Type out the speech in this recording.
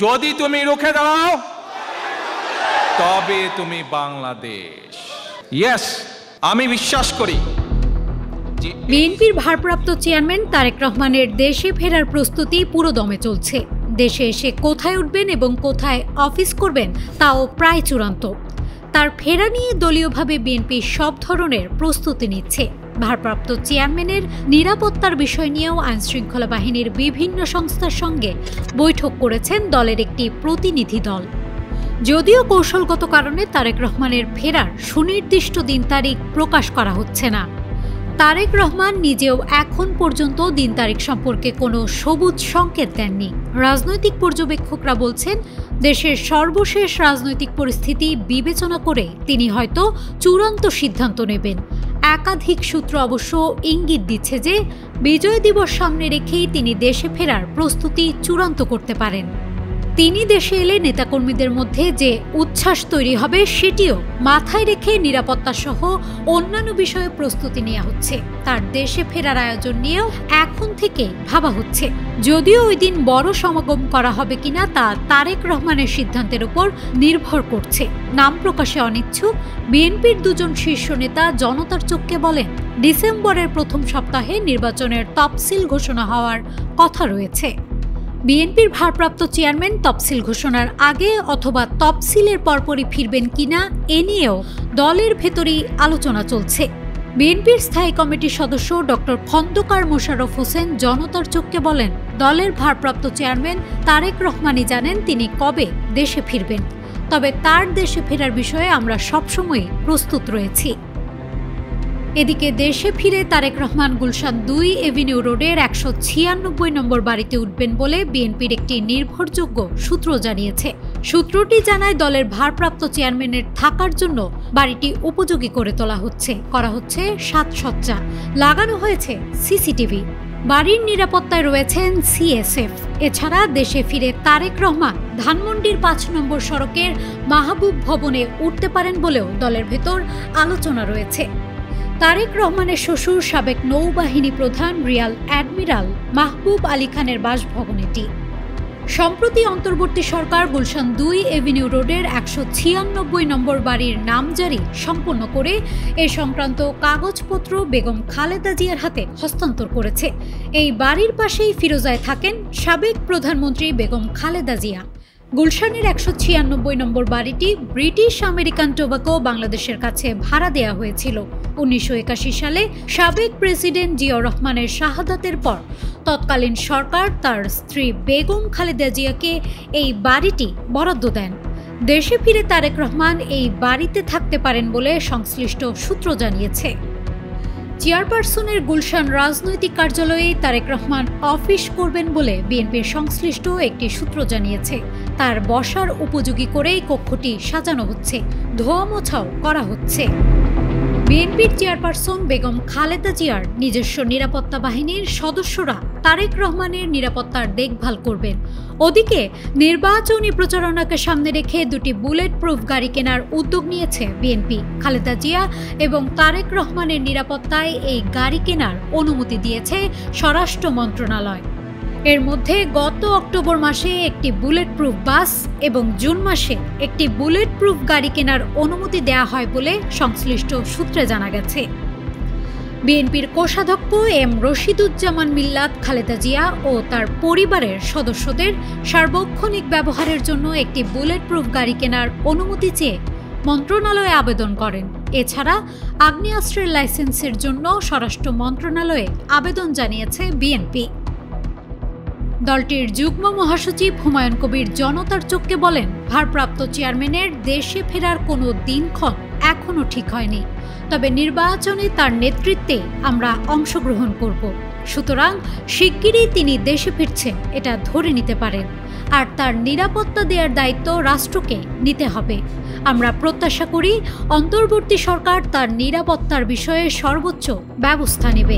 যদি তুমি রুখে দাঁড়াও তবে তুমি বাংলাদেশ। ইয়েস, আমি বিশ্বাস করি। বিএনপির ভারপ্রাপ্ত চেয়ারম্যান তারেক রহমানের দেশে ফেরার প্রস্তুতি পুরোদমে চলছে। দেশে এসে কোথায় উঠবেন এবং কোথায় অফিস করবেন তাও প্রায় চূড়ান্ত। তার ফেরা নিয়ে দলীয়ভাবে বিএনপি সব ধরনের প্রস্তুতি নিচ্ছে। ভারপ্রাপ্ত চেয়ারম্যানের নিরাপত্তার বিষয় নিয়েও আইনশৃঙ্খলা বাহিনীর বিভিন্ন সংস্থার সঙ্গে বৈঠক করেছেন দলের একটি প্রতিনিধি দল। যদিও কৌশলগত কারণে তারেক রহমানের ফেরার সুনির্দিষ্ট দিন তারিখ প্রকাশ করা হচ্ছে না। তারেক রহমান নিজেও এখন পর্যন্ত দিন তারিখ সম্পর্কে কোনো সবুজ সংকেত দেননি। রাজনৈতিক পর্যবেক্ষকরা বলছেন, দেশের সর্বশেষ রাজনৈতিক পরিস্থিতি বিবেচনা করে তিনি হয়তো চূড়ান্ত সিদ্ধান্ত নেবেন। একাধিক সূত্র অবশ্য ইঙ্গিত দিচ্ছে যে বিজয় দিবস সামনে রেখেই তিনি দেশে ফেরার প্রস্তুতি চূড়ান্ত করতে পারেন। তিনি দেশে এলে নেতাকর্মীদের মধ্যে যে উচ্ছ্বাস তৈরি হবে সেটিও মাথায় রেখে নিরাপত্তা সহ অন্যান্য বিষয়ে প্রস্তুতি নেওয়া হচ্ছে। তার দেশে ফেরার আয়োজন নিয়েও এখন থেকে ভাবা হচ্ছে। যদিও ওই দিন বড় সমাগম করা হবে কিনা তা তারেক রহমানের সিদ্ধান্তের উপর নির্ভর করছে। নাম প্রকাশে অনিচ্ছুক বিএনপির দুজন শীর্ষ নেতা জনতার চোখকে বলেন, ডিসেম্বরের প্রথম সপ্তাহে নির্বাচনের তফসিল ঘোষণা হওয়ার কথা রয়েছে। বিএনপির ভারপ্রাপ্ত চেয়ারম্যান তফসিল ঘোষণার আগে অথবা তফসিলের পরপরই ফিরবেন কিনা এ নিয়েও দলের ভেতরেই আলোচনা চলছে। বিএনপির স্থায়ী কমিটির সদস্য ডক্টর খন্দকার মোশাররফ হোসেন জনতার চোখকে বলেন, দলের ভারপ্রাপ্ত চেয়ারম্যান তারেক রহমানই জানেন তিনি কবে দেশে ফিরবেন। তবে তার দেশে ফেরার বিষয়ে আমরা সবসময় প্রস্তুত রয়েছি। এদিকে দেশে ফিরে তারেক রহমান গুলশান 2 এভিনিউ রোডের 196 নম্বর বাড়িতে উঠবেন বলে বিএনপির একটি নির্ভরযোগ্য সূত্র জানিয়েছে। সূত্রটি জানায়, দলের ভারপ্রাপ্ত চেয়ারম্যানের থাকার জন্য বাড়িটি উপযোগী করে তোলা হচ্ছে, করা হচ্ছে সাজসজ্জা, লাগানো হয়েছে সিসিটিভি। বাড়ির নিরাপত্তায় রয়েছেন সিএসএফ। এছাড়া দেশে ফিরে তারেক রহমান ধানমন্ডির 5 নম্বর সড়কের মাহবুব ভবনে উঠতে পারেন বলেও দলের ভেতর আলোচনা রয়েছে। তারেক রহমানের শ্বশুর সাবেক নৌবাহিনী প্রধান রিয়াল অ্যাডমিরাল মাহবুব আলী খানের বাসভবন এটি। সম্প্রতি অন্তর্বর্তী সরকার গুলশান 2 এভিনিউ রোডের 196 নম্বর বাড়ির নামজারি সম্পন্ন করে এ সংক্রান্ত কাগজপত্র বেগম খালেদা জিয়ার হাতে হস্তান্তর করেছে। এই বাড়ির পাশেই ফিরোজায় থাকেন সাবেক প্রধানমন্ত্রী বেগম খালেদা জিয়া। গুলশানের 196 নম্বর বাড়িটি ব্রিটিশ আমেরিকান টোবাকো বাংলাদেশের কাছে ভাড়া দেয়া হয়েছিল। 1981 সালে সাবেক প্রেসিডেন্ট জিয়াউর রহমানের শাহাদাতের পর তৎকালীন সরকার তার স্ত্রী বেগম খালেদা জিয়াকে এই বাড়িটি বরাদ্দ দেন। দেশে ফিরে তারেক রহমান এই বাড়িতে থাকতে পারেন বলে সংশ্লিষ্ট সূত্র জানিয়েছে। চেয়ারপারসনের গুলশান রাজনৈতিক কার্যালয়ে তারেক রহমান অফিস করবেন বলে বিএনপির সংশ্লিষ্ট একটি সূত্র জানিয়েছে। তার বসার উপযোগী করেই কক্ষটি সাজানো হচ্ছে, ধোয়া মোছাও করা হচ্ছে। বিএনপির চেয়ারপারসন বেগম খালেদা জিয়ার নিজস্ব নিরাপত্তা বাহিনীর সদস্যরা তারেক রহমানের নিরাপত্তার দেখভাল করবেন। ওদিকে নির্বাচনী প্রচারণাকে সামনে রেখে 2টি বুলেট প্রুফ গাড়ি কেনার উদ্যোগ নিয়েছে বিএনপি। খালেদা জিয়া এবং তারেক রহমানের নিরাপত্তায় এই গাড়ি কেনার অনুমতি দিয়েছে স্বরাষ্ট্র মন্ত্রণালয়। এর মধ্যে গত অক্টোবর মাসে একটি বুলেট প্রুফ বাস এবং জুন মাসে একটি বুলেট প্রুফ গাড়ি কেনার অনুমতি দেওয়া হয় বলে সংশ্লিষ্ট সূত্রে জানা গেছে। বিএনপির কোষাধ্যক্ষ এম রশিদুজ্জামান মিল্লাত খালেদা জিয়া ও তার পরিবারের সদস্যদের সার্বক্ষণিক ব্যবহারের জন্য একটি বুলেট প্রুফ গাড়ি কেনার অনুমতি চেয়ে মন্ত্রণালয়ে আবেদন করেন। এছাড়া আগ্নেয়াস্ত্রের লাইসেন্সের জন্য স্বরাষ্ট্র মন্ত্রণালয়ে আবেদন জানিয়েছে বিএনপি। দলটির যুগ্ম মহাসচিব হুমায়ুন কবির জনতার চোখকে বলেন, ভারপ্রাপ্ত চেয়ারম্যানের দেশে ফেরার কোনো দিনক্ষণ এখনও ঠিক হয়নি, তবে নির্বাচনে তার নেতৃত্বে আমরা অংশগ্রহণ করব। সুতরাং শিগগিরই তিনি দেশে ফিরছেন এটা ধরে নিতে পারেন, আর তার নিরাপত্তা দেওয়ার দায়িত্ব রাষ্ট্রকে নিতে হবে। আমরা প্রত্যাশা করি অন্তর্বর্তী সরকার তার নিরাপত্তার বিষয়ে সর্বোচ্চ ব্যবস্থা নেবে।